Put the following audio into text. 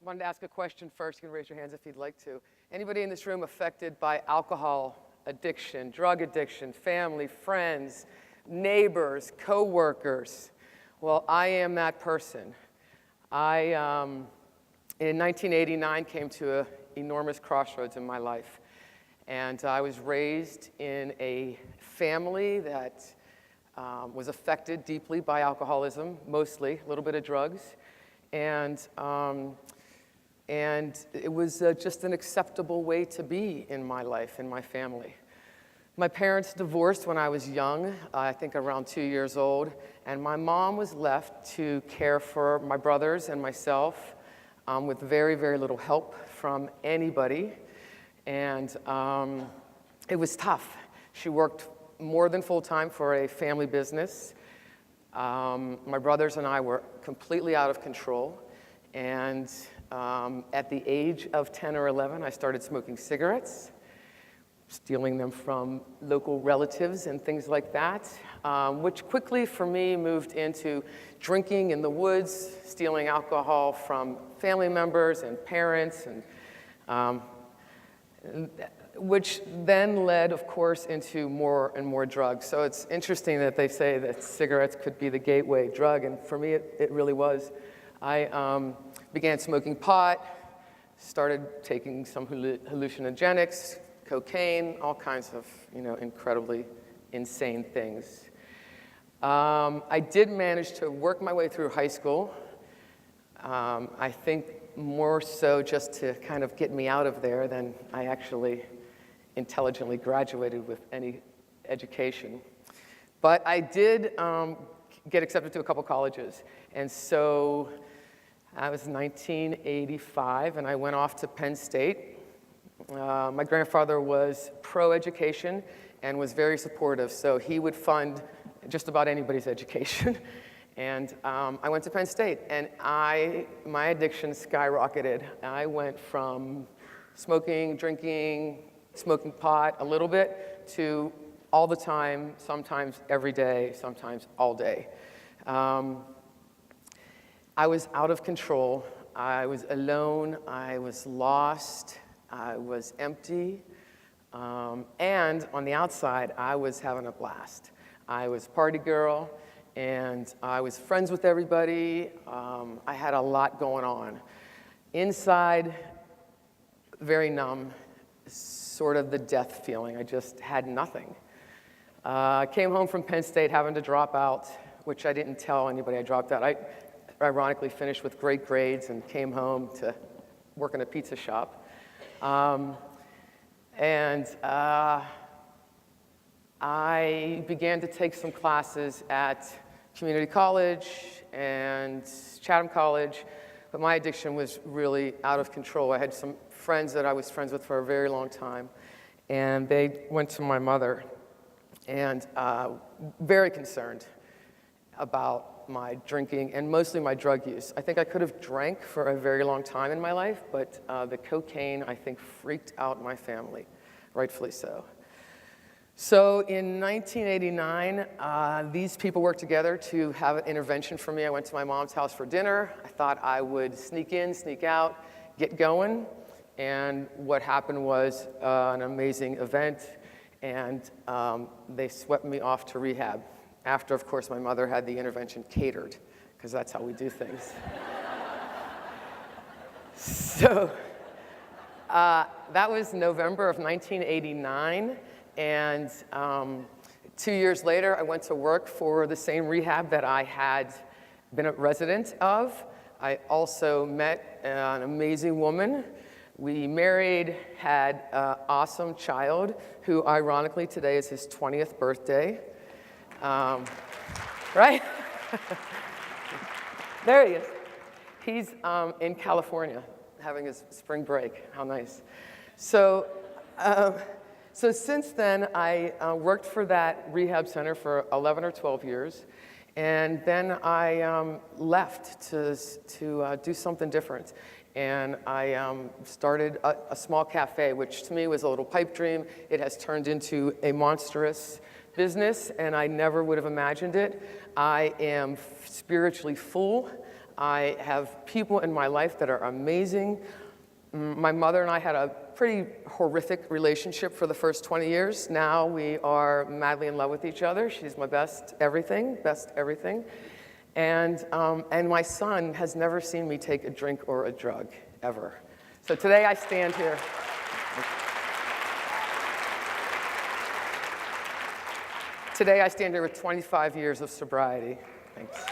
wanted to ask a question first. You can raise your hands if you'd like to. Anybody in this room affected by alcohol addiction, drug addiction, family, friends, neighbors, co-workers? Well, I am that person. I, in 1989, came to an enormous crossroads in my life. And I was raised in a family that was affected deeply by alcoholism, mostly, a little bit of drugs. And it was just an acceptable way to be in my life, in my family. My parents divorced when I was young, I think around 2 years old, and my mom was left to care for my brothers and myself with very, very little help from anybody. And it was tough. She worked more than full-time for a family business. My brothers and I were completely out of control. And at the age of 10 or 11, I started smoking cigarettes, stealing them from local relatives and things like that, which quickly for me moved into drinking in the woods, stealing alcohol from family members and parents, and which then led, of course, into more and more drugs. So it's interesting that they say that cigarettes could be the gateway drug, and for me, it really was. I began smoking pot, started taking some hallucinogenics, cocaine, all kinds of, incredibly insane things. I did manage to work my way through high school. I think more so just to kind of get me out of there than I actually intelligently graduated with any education. But I did get accepted to a couple colleges. And so that was 1985, and I went off to Penn State. My grandfather was pro-education and was very supportive, so he would fund just about anybody's education. And I went to Penn State, and my addiction skyrocketed. I went from smoking, drinking, smoking pot a little bit to all the time, sometimes every day, sometimes all day. I was out of control. I was alone. I was lost. I was empty. And on the outside, I was having a blast. I was party girl, and I was friends with everybody. I had a lot going on. Inside, very numb, sort of the death feeling. I just had nothing. I came home from Penn State having to drop out, which I didn't tell anybody I dropped out. I ironically finished with great grades and came home to work in a pizza shop. I began to take some classes at community college and Chatham College, but my addiction was really out of control. I had some friends that I was friends with for a very long time, and they went to my mother and very concerned about my drinking and mostly my drug use. I think I could have drank for a very long time in my life, but the cocaine, I think, freaked out my family, rightfully so. So in 1989, these people worked together to have an intervention for me. I went to my mom's house for dinner. I thought I would sneak in, sneak out, get going. And what happened was an amazing event, and they swept me off to rehab. After, of course, my mother had the intervention catered, because that's how we do things. So that was November of 1989, and 2 years later, I went to work for the same rehab that I had been a resident of. I also met an amazing woman. We married, had an awesome child, who ironically today is his 20th birthday. Right? There he is. He's in California having his spring break. How nice. So since then, I worked for that rehab center for 11 or 12 years. And then I left to do something different. And I started a small cafe, which to me was a little pipe dream. It has turned into a monstrous business, and I never would have imagined it. I am spiritually full. I have people in my life that are amazing. My mother and I had a pretty horrific relationship for the first 20 years. Now we are madly in love with each other. She's my best everything. And my son has never seen me take a drink or a drug, ever. So today I stand here. Today I stand here with 25 years of sobriety. Thanks.